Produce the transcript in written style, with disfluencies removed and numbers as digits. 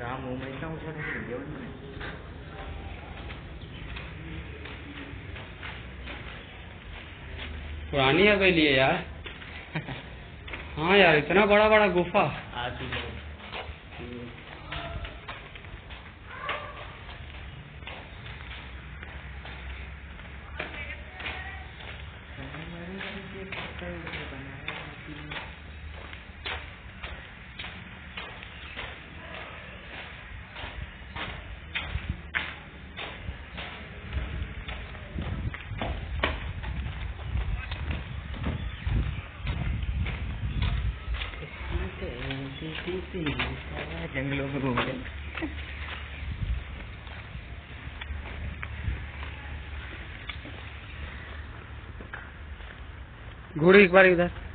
राम ओम इतना ऊंचा नहीं गया उन्होंने। पुरानी हवेली है यार। हाँ यार, इतना बड़ा बड़ा गुफा। जंगलों में घूम रहे। घोड़ी एक बार इधर।